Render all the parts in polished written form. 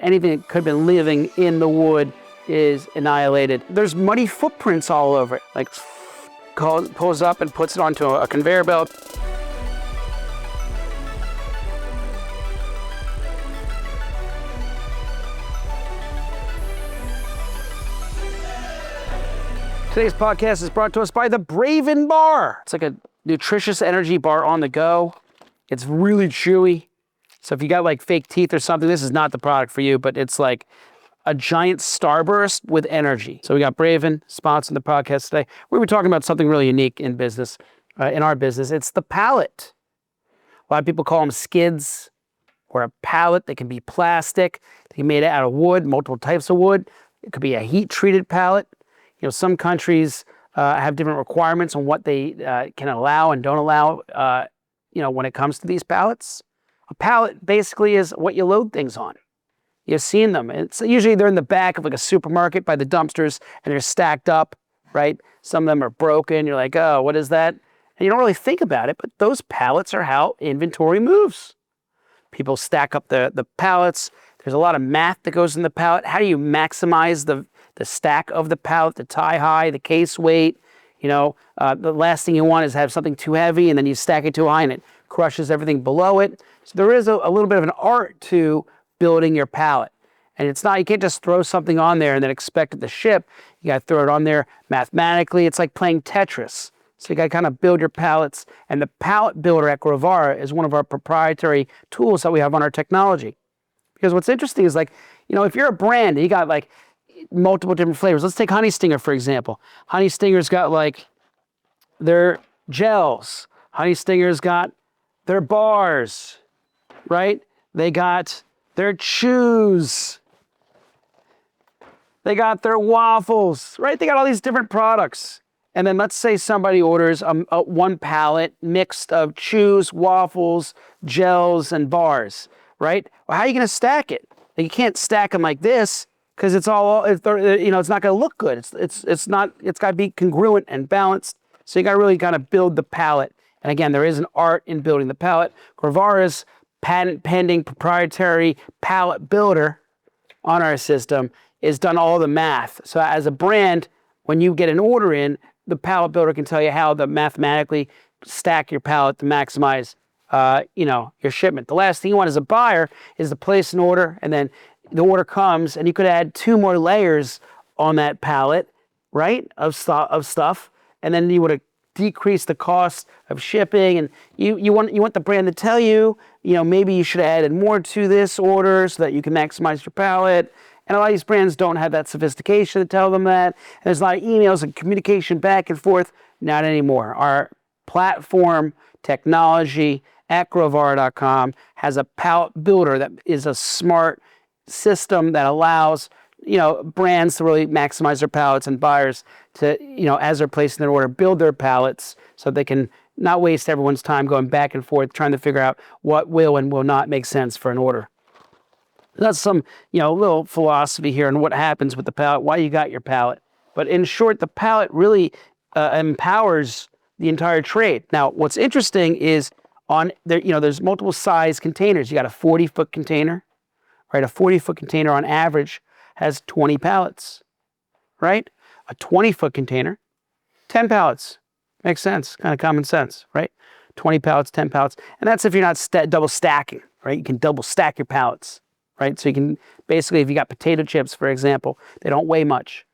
Anything that could have been living in the wood is annihilated. There's muddy footprints all over it. Like pulls up and puts it onto a conveyor belt. Today's podcast is brought to us by the Braven Bar. It's like a nutritious energy bar on the go. It's really chewy. So if you got like fake teeth or something, this is not the product for you, but it's like a giant starburst with energy. So we got Braven sponsoring the podcast today. We were talking about something really unique in business, in our business. It's the pallet. A lot of people call them skids or a pallet. They can be plastic. They can be made out of wood, multiple types of wood. It could be a heat-treated pallet. You know, some countries have different requirements on what they can allow and don't allow, when it comes to these pallets. A pallet basically is what you load things on. You've seen them. It's usually they're in the back of like a supermarket by the dumpsters and they're stacked up, right? Some of them are broken. You're like, oh, what is that? And you don't really think about it, but those pallets are how inventory moves. People stack up the pallets. There's a lot of math that goes in the pallet. How do you maximize the stack of the pallet, the tie high, the case weight? The last thing you want is have something too heavy and then you stack it too high and it crushes everything below it. So there is a little bit of an art to building your pallet. And it's not, you can't just throw something on there and then expect it to ship. You got to throw it on there mathematically. It's like playing Tetris. So you got to kind of build your pallets. And the Pallet Builder at Grovara is one of our proprietary tools that we have on our technology. Because what's interesting is like, if you're a brand and you got like multiple different flavors. Let's take Honey Stinger, for example. Honey Stinger's got like their gels. Honey Stinger's got their bars, right? They got their chews. They got their waffles, right? They got all these different products. And then let's say somebody orders one pallet mixed of chews, waffles, gels, and bars, right? Well, how are you going to stack it? You can't stack them like this because it's not going to look good. It's got to be congruent and balanced. So you got to really kind of build the pallet. And again, there is an art in building the pallet. Grovara's patent pending proprietary Pallet Builder on our system is done all the math. So as a brand, when you get an order in, the Pallet Builder can tell you how to mathematically stack your pallet to maximize your shipment. The last thing you want as a buyer is to place an order and then the order comes and you could add 2 more layers on that pallet, right, of stuff, and then you would have decreased the cost of shipping. And you want the brand to tell you, maybe you should have added more to this order so that you can maximize your pallet. And a lot of these brands don't have that sophistication to tell them that. And there's a lot of emails and communication back and forth. Not anymore. Our platform technology at Grovara.com has a Pallet Builder that is a smart system that allows brands to really maximize their pallets and buyers to, as they're placing their order, build their pallets so they can not waste everyone's time going back and forth trying to figure out what will and will not make sense for an order. That's some, little philosophy here on what happens with the pallet, why you got your pallet. But in short, the pallet really empowers the entire trade. Now, what's interesting is there's multiple size containers. You got a 40-foot container, right? A 40-foot container on average has 20 pallets, right? A 20-foot container, 10 pallets. Makes sense, kind of common sense, right? 20 pallets, 10 pallets. And that's if you're not double stacking, right? You can double stack your pallets, right? So you can basically, if you got potato chips, for example, they don't weigh much.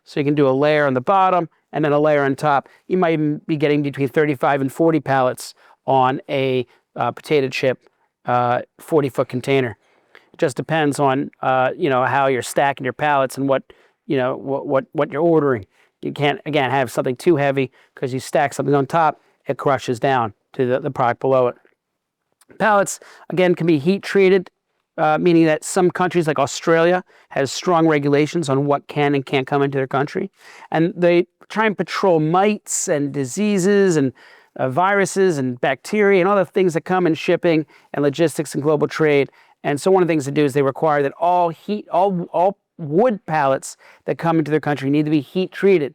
So you can do a layer on the bottom and then a layer on top. You might even be getting between 35 and 40 pallets on a potato chip 40-foot container. It just depends on how you're stacking your pallets and what you're ordering. You can't, again, have something too heavy because you stack something on top, it crushes down to the product below it. Pallets, again, can be heat treated, meaning that some countries like Australia has strong regulations on what can and can't come into their country. And they try and patrol mites and diseases and viruses and bacteria and all the things that come in shipping and logistics and global trade. And so one of the things to do is they require that all wood pallets that come into their country need to be heat treated,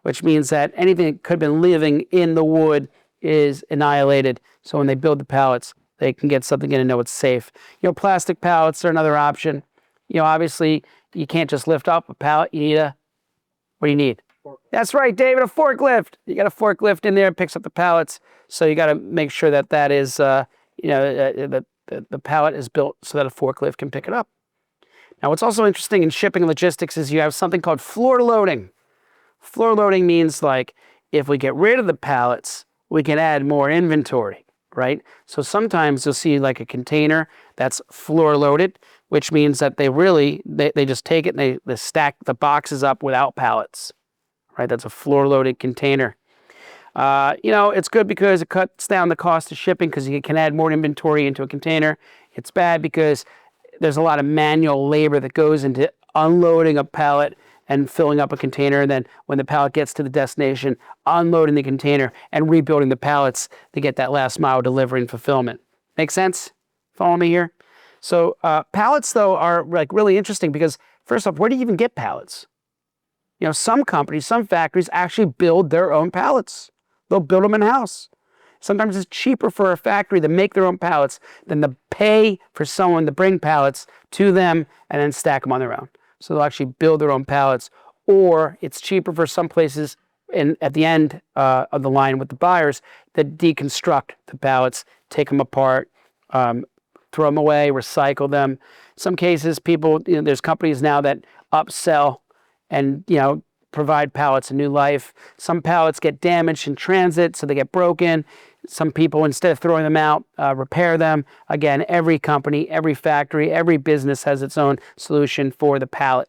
which means that anything that could have been living in the wood is annihilated. So when they build the pallets, they can get something in and know it's safe. Plastic pallets are another option. You know, obviously, you can't just lift up a pallet. You need what do you need? That's right, David, a forklift. You got a forklift in there, picks up the pallets. So you got to make sure that that is, the pallet is built so that a forklift can pick it up. Now, what's also interesting in shipping and logistics is you have something called floor loading. Floor loading means like if we get rid of the pallets, we can add more inventory, right? So sometimes you'll see like a container that's floor loaded, which means that they just take it and they stack the boxes up without pallets, right? That's a floor loaded container. It's good because it cuts down the cost of shipping because you can add more inventory into a container. It's bad because there's a lot of manual labor that goes into unloading a pallet and filling up a container, and then when the pallet gets to the destination, unloading the container and rebuilding the pallets to get that last mile delivery and fulfillment. Make sense? Follow me here? So pallets, though, are like really interesting because, first off, where do you even get pallets? You know, some companies, some factories actually build their own pallets. They'll build them in-house. Sometimes it's cheaper for a factory to make their own pallets than to pay for someone to bring pallets to them and then stack them on their own. So they'll actually build their own pallets, or it's cheaper for some places at the end of the line with the buyers that deconstruct the pallets, take them apart, throw them away, recycle them. Some cases, there's companies now that upsell and, provide pallets a new life. Some pallets get damaged in transit, so they get broken. Some people, instead of throwing them out, repair them. Again, every company, every factory, every business has its own solution for the pallet.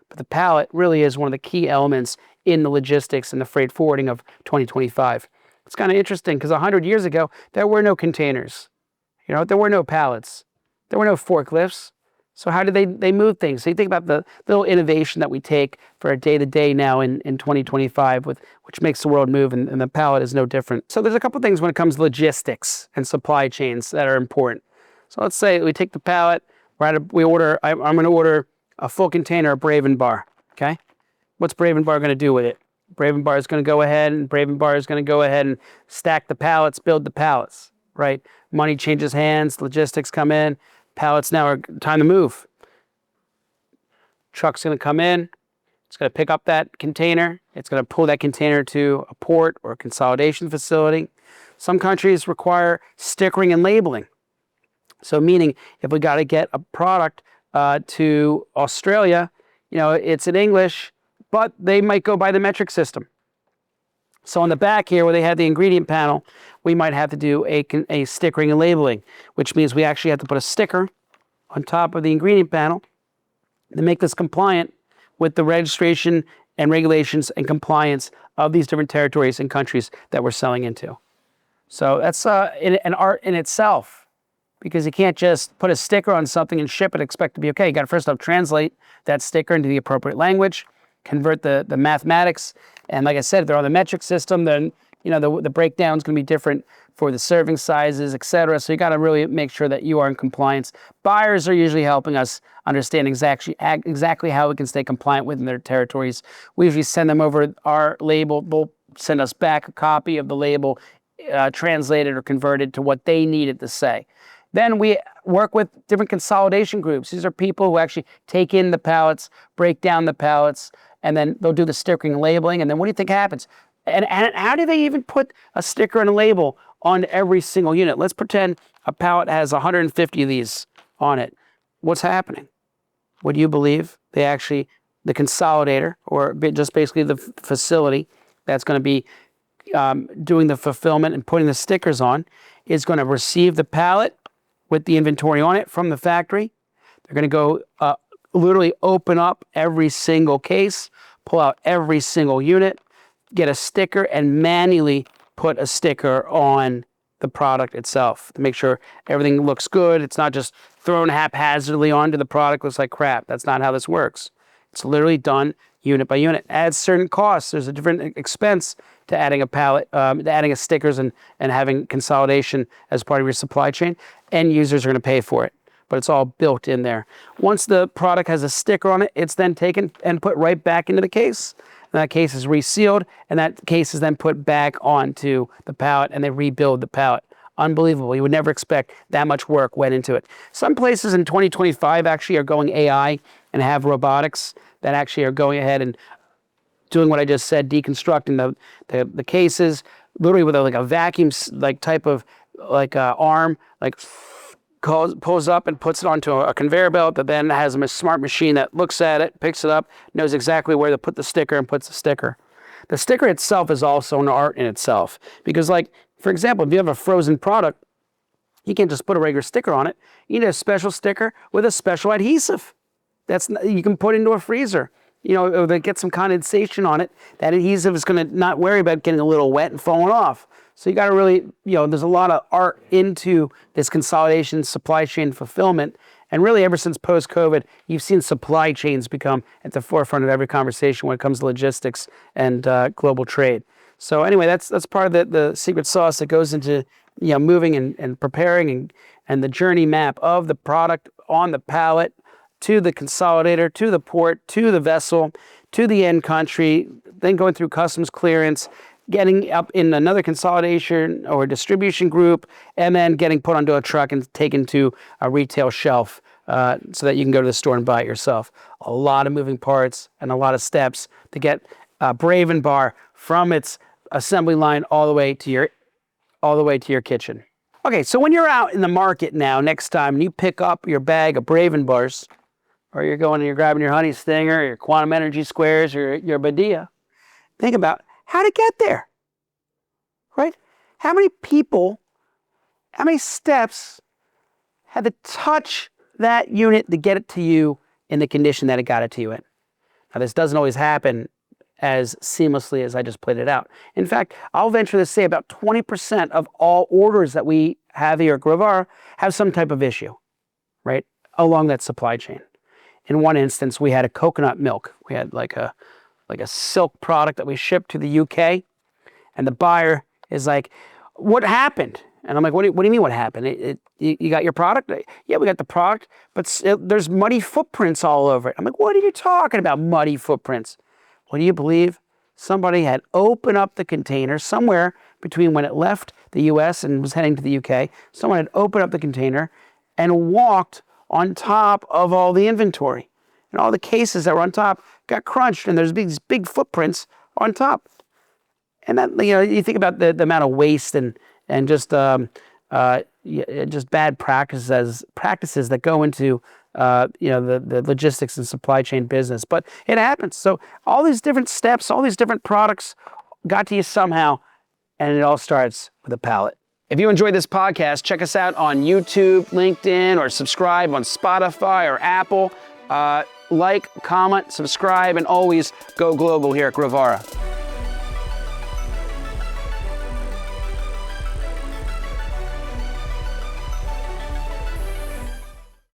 But the pallet really is one of the key elements in the logistics and the freight forwarding of 2025. It's kind of interesting because 100 years ago, there were no containers. There were no pallets. There were no forklifts. So how do they move things? So you think about the little innovation that we take for a day-to-day now in 2025, which makes the world move, and the pallet is no different. So there's a couple things when it comes to logistics and supply chains that are important. So let's say we take the pallet, I'm going to order a full container of Braven Bar, okay? What's Braven Bar going to do with it? Braven Bar is going to go ahead and stack the pallets, build the pallets, right? Money changes hands, logistics come in. Pallets now are time to move. Truck's going to come in. It's going to pick up that container. It's going to pull that container to a port or a consolidation facility. Some countries require stickering and labeling. So meaning if we got to get a product to Australia, it's in English, but they might go by the metric system. So on the back here where they have the ingredient panel, we might have to do a stickering and labeling, which means we actually have to put a sticker on top of the ingredient panel to make this compliant with the registration and regulations and compliance of these different territories and countries that we're selling into. So that's an art in itself, because you can't just put a sticker on something and ship it and expect to be okay. You got to first off translate that sticker into the appropriate language, convert the mathematics, and like I said, if they're on the metric system, then the breakdown is going to be different for the serving sizes, etc. So you got to really make sure that you are in compliance. Buyers are usually helping us understand exactly how we can stay compliant within their territories. We usually send them over our label. They'll send us back a copy of the label, translated or converted to what they need it to say. Then we work with different consolidation groups. These are people who actually take in the pallets, break down the pallets, and then they'll do the stickering and labeling. And then what do you think happens? And how do they even put a sticker and a label on every single unit? Let's pretend a pallet has 150 of these on it. What's happening? Would you believe the consolidator, or just basically the facility that's going to be doing the fulfillment and putting the stickers on, is going to receive the pallet with the inventory on it from the factory. They're going to go literally open up every single case, pull out every single unit, get a sticker, and manually put a sticker on the product itself to make sure everything looks good. It's not just thrown haphazardly onto the product, looks like crap. That's not how this works. It's literally done unit by unit. Adds certain costs. There's a different expense to adding a pallet, adding a stickers and having consolidation as part of your supply chain. End users are going to pay for it, but it's all built in there. Once the product has a sticker on it, it's then taken and put right back into the case. And that case is resealed, and that case is then put back onto the pallet, and they rebuild the pallet unbelievable. You would never expect that much work went into it. Some places in 2025 actually are going AI and have robotics that actually are going ahead and doing what I just said, deconstructing the cases, literally with like a vacuum like type of like arm, like pulls up and puts it onto a conveyor belt that then has a smart machine that looks at it, picks it up, knows exactly where to put the sticker and puts the sticker. The sticker itself is also an art in itself because, like, for example, if you have a frozen product, you can't just put a regular sticker on it. You need a special sticker with a special adhesive you can put into a freezer. You know, or get some condensation on it. That adhesive is going to not worry about getting a little wet and falling off. So you got to really, there's a lot of art into this consolidation, supply chain fulfillment. And really, ever since post-COVID, you've seen supply chains become at the forefront of every conversation when it comes to logistics and global trade. So anyway, that's part of the secret sauce that goes into moving and preparing and the journey map of the product on the pallet to the consolidator, to the port, to the vessel, to the end country, then going through customs clearance, getting up in another consolidation or distribution group, and then getting put onto a truck and taken to a retail shelf so that you can go to the store and buy it yourself. A lot of moving parts and a lot of steps to get Brave and Bar from its assembly line all the way to your kitchen. Okay, so when you're out in the market now, next time, and you pick up your bag of Brave and Bars, or you're going and you're grabbing your Honey Stinger, your Quantum Energy Squares, or your Badia, think about how to get there, right? How many people, how many steps had to touch that unit to get it to you in the condition that it got it to you in? Now, this doesn't always happen as seamlessly as I just played it out. In fact, I'll venture to say about 20% of all orders that we have here at Grovara have some type of issue, right, along that supply chain. In one instance, we had a coconut milk. We had like a silk product that we shipped to the UK, and the buyer is like, "What happened?" And I'm like, "What do you mean what happened? You got your product?" "Yeah, we got the product, but there's muddy footprints all over it." I'm like, "What are you talking about, muddy footprints?" What do you believe? Somebody had opened up the container somewhere between when it left the US and was heading to the UK. Someone had opened up the container and walked on top of all the inventory. And all the cases that were on top got crunched, and there's these big footprints on top. And that, you think about the amount of waste and just bad practices that go into the logistics and supply chain business. But it happens. So all these different steps, all these different products got to you somehow, and it all starts with a pallet. If you enjoyed this podcast, check us out on YouTube, LinkedIn, or subscribe on Spotify or Apple. Like, comment, subscribe, and always go global here at Grovara.